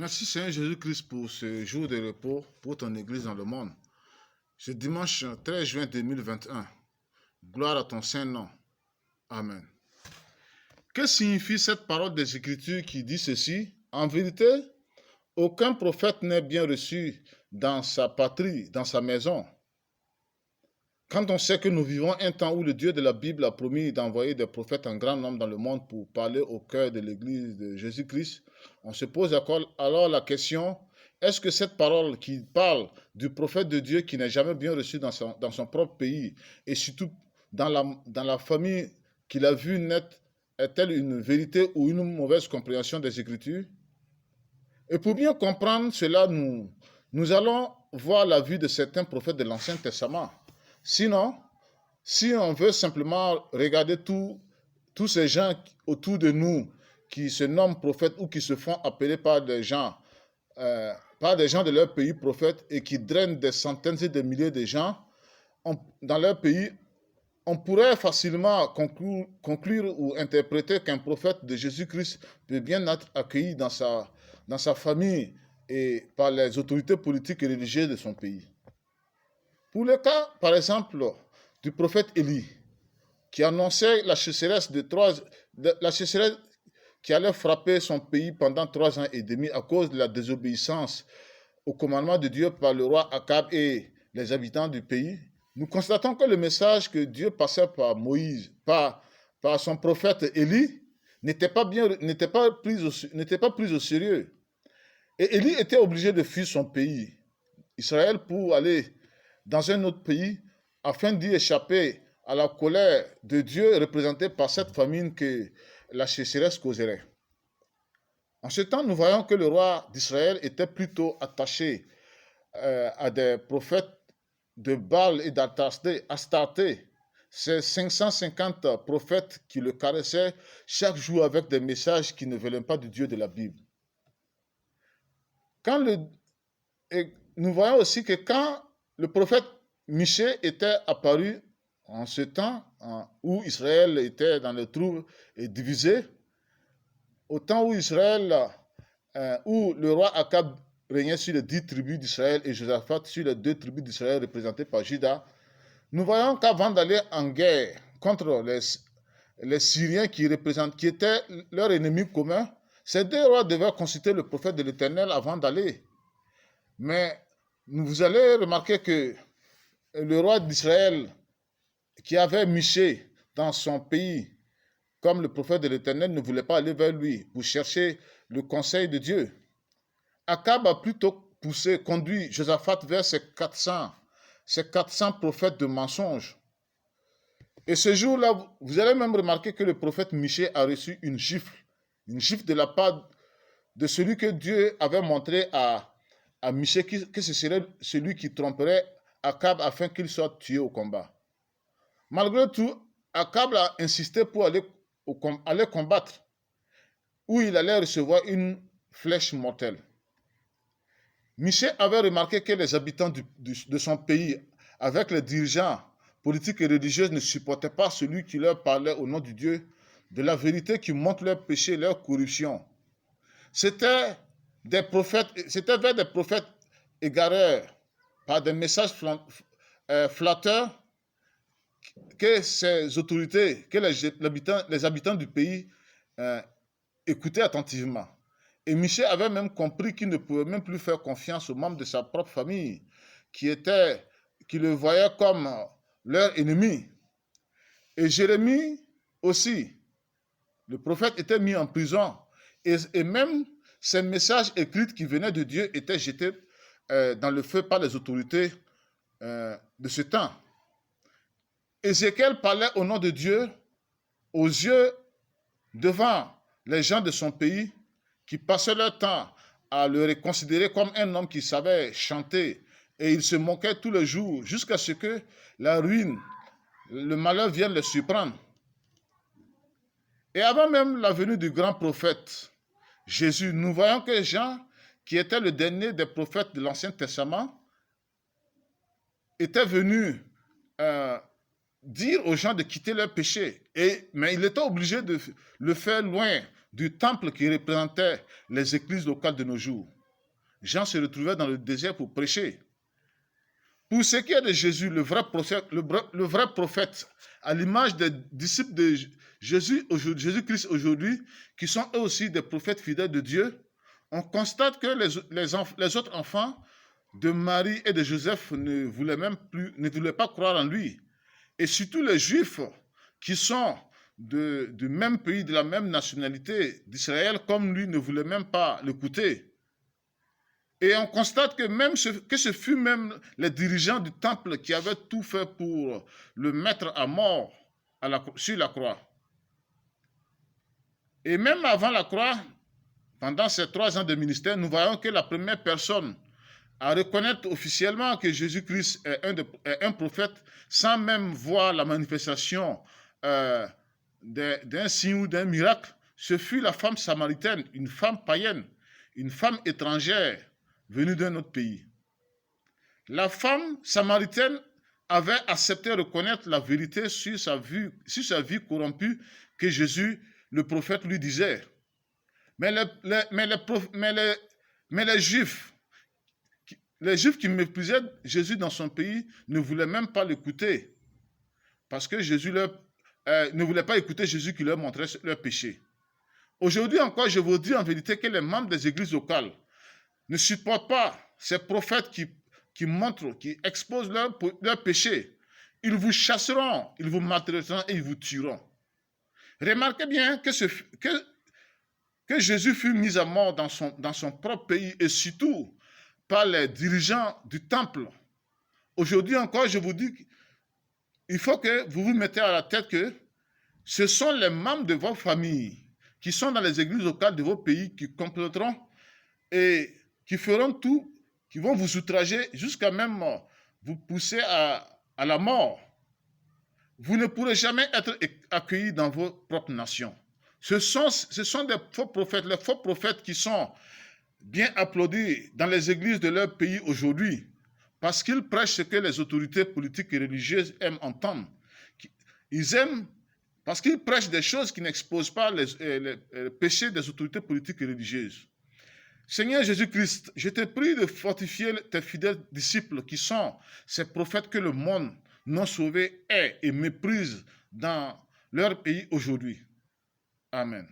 Merci Seigneur Jésus-Christ pour ce jour de repos pour ton Église dans le monde. Ce dimanche 13 juin 2021. Gloire à ton Saint-Nom. Amen. Que signifie cette parole des Écritures qui dit ceci? En vérité, aucun prophète n'est bien reçu dans sa patrie, dans sa maison. Quand on sait que nous vivons un temps où le Dieu de la Bible a promis d'envoyer des prophètes en grand nombre dans le monde pour parler au cœur de l'Église de Jésus-Christ, on se pose alors la question, est-ce que cette parole qui parle du prophète de Dieu qui n'est jamais bien reçu dans son propre pays et surtout dans la famille qu'il a vue naître, est-elle une vérité ou une mauvaise compréhension des Écritures? Et pour bien comprendre cela, nous allons voir la vie de certains prophètes de l'Ancien Testament. Sinon, si on veut simplement regarder tous ces gens autour de nous qui se nomment prophètes ou qui se font appeler par des gens de leur pays prophètes et qui drainent des centaines et des milliers de gens dans leur pays, on pourrait facilement conclure ou interpréter qu'un prophète de Jésus-Christ peut bien être accueilli dans sa famille et par les autorités politiques et religieuses de son pays. Pour le cas, par exemple, du prophète Élie, qui annonçait la sécheresse qui allait frapper son pays pendant 3 ans et demi à cause de la désobéissance au commandement de Dieu par le roi Akab et les habitants du pays, nous constatons que le message que Dieu passait par Moïse, par son prophète Élie, n'était pas pris au sérieux. Et Élie était obligé de fuir son pays, Israël, pour aller dans un autre pays, afin d'y échapper à la colère de Dieu représentée par cette famine que la sécheresse causerait. En ce temps, nous voyons que le roi d'Israël était plutôt attaché à des prophètes de Baal et d'Astarté. Ces 550 prophètes qui le caressaient chaque jour avec des messages qui ne venaient pas du Dieu de la Bible. Nous voyons aussi que quand le prophète Michée était apparu en ce temps où Israël était dans le trouble et divisé, au temps où où le roi Akab régnait sur les 10 tribus d'Israël et Josaphat sur les 2 tribus d'Israël représentées par Juda, nous voyons qu'avant d'aller en guerre contre les Syriens qui étaient leurs ennemis communs, ces 2 rois devaient consulter le prophète de l'Éternel avant d'aller. Mais vous allez remarquer que le roi d'Israël, qui avait Michée dans son pays, comme le prophète de l'Éternel, ne voulait pas aller vers lui pour chercher le conseil de Dieu. Akab a plutôt conduit Josaphat vers ces 400 prophètes de mensonges. Et ce jour-là, vous allez même remarquer que le prophète Michée a reçu une gifle de la part de celui que Dieu avait montré à Michée que ce serait celui qui tromperait Akab afin qu'il soit tué au combat. Malgré tout, Akab a insisté pour aller combattre, où il allait recevoir une flèche mortelle. Michée avait remarqué que les habitants de son pays, avec les dirigeants politiques et religieux, ne supportaient pas celui qui leur parlait au nom du Dieu de la vérité qui montre leurs péchés, leur corruption. C'était vers des prophètes égareurs, par des messages flatteurs, que ces autorités, que les habitants du pays écoutaient attentivement. Et Michée avait même compris qu'il ne pouvait même plus faire confiance aux membres de sa propre famille, qui le voyaient comme leur ennemi. Et Jérémie aussi, le prophète, était mis en prison. Et même ces messages écrits qui venaient de Dieu étaient jetés dans le feu par les autorités de ce temps. Ézéchiel parlait au nom de Dieu aux yeux devant les gens de son pays qui passaient leur temps à le considérer comme un homme qui savait chanter, et il se moquait tous les jours jusqu'à ce que la ruine, le malheur vienne le surprendre. Et avant même la venue du grand prophète Jésus, nous voyons que Jean, qui était le dernier des prophètes de l'Ancien Testament, était venu dire aux gens de quitter leurs péchés. Mais il était obligé de le faire loin du temple qui représentait les églises locales de nos jours. Jean se retrouvait dans le désert pour prêcher. Pour ce qui est de Jésus, le vrai prophète, à l'image des disciples de Jésus-Christ aujourd'hui, qui sont eux aussi des prophètes fidèles de Dieu, on constate que les autres enfants de Marie et de Joseph ne voulaient pas croire en lui. Et surtout les Juifs qui sont du même pays, de la même nationalité d'Israël, comme lui, ne voulaient même pas l'écouter. Et on constate que ce fut même les dirigeants du temple qui avaient tout fait pour le mettre à mort sur la croix. Et même avant la croix, pendant ces 3 ans de ministère, nous voyons que la première personne à reconnaître officiellement que Jésus-Christ est un prophète, sans même voir la manifestation d'un signe ou d'un miracle, ce fut la femme samaritaine, une femme païenne, une femme étrangère venue d'un autre pays. La femme samaritaine avait accepté de reconnaître la vérité sur sa vie corrompue que Jésus, le prophète, lui disait. Mais les Juifs qui méprisaient Jésus dans son pays ne voulaient même pas l'écouter parce que Jésus ne voulait pas écouter Jésus qui leur montrait leur péché. Aujourd'hui encore, je vous dis en vérité que les membres des églises locales ne supportent pas ces prophètes qui montrent, qui exposent leur péché. Ils vous chasseront, ils vous maltraiteront et ils vous tueront. Remarquez bien que Jésus fut mis à mort dans son propre pays et surtout par les dirigeants du temple. Aujourd'hui encore, je vous dis qu'il faut que vous vous mettez à la tête que ce sont les membres de votre famille qui sont dans les églises locales de vos pays qui compléteront et qui feront tout, qui vont vous outrager jusqu'à même vous pousser à la mort. Vous ne pourrez jamais être accueillis dans vos propres nations. Ce sont des faux prophètes, les faux prophètes qui sont bien applaudis dans les églises de leur pays aujourd'hui parce qu'ils prêchent ce que les autorités politiques et religieuses aiment entendre. Ils aiment parce qu'ils prêchent des choses qui n'exposent pas les péchés des autorités politiques et religieuses. Seigneur Jésus-Christ, je te prie de fortifier tes fidèles disciples qui sont ces prophètes que le monde non sauvé hait et méprise dans leur pays aujourd'hui. Amen.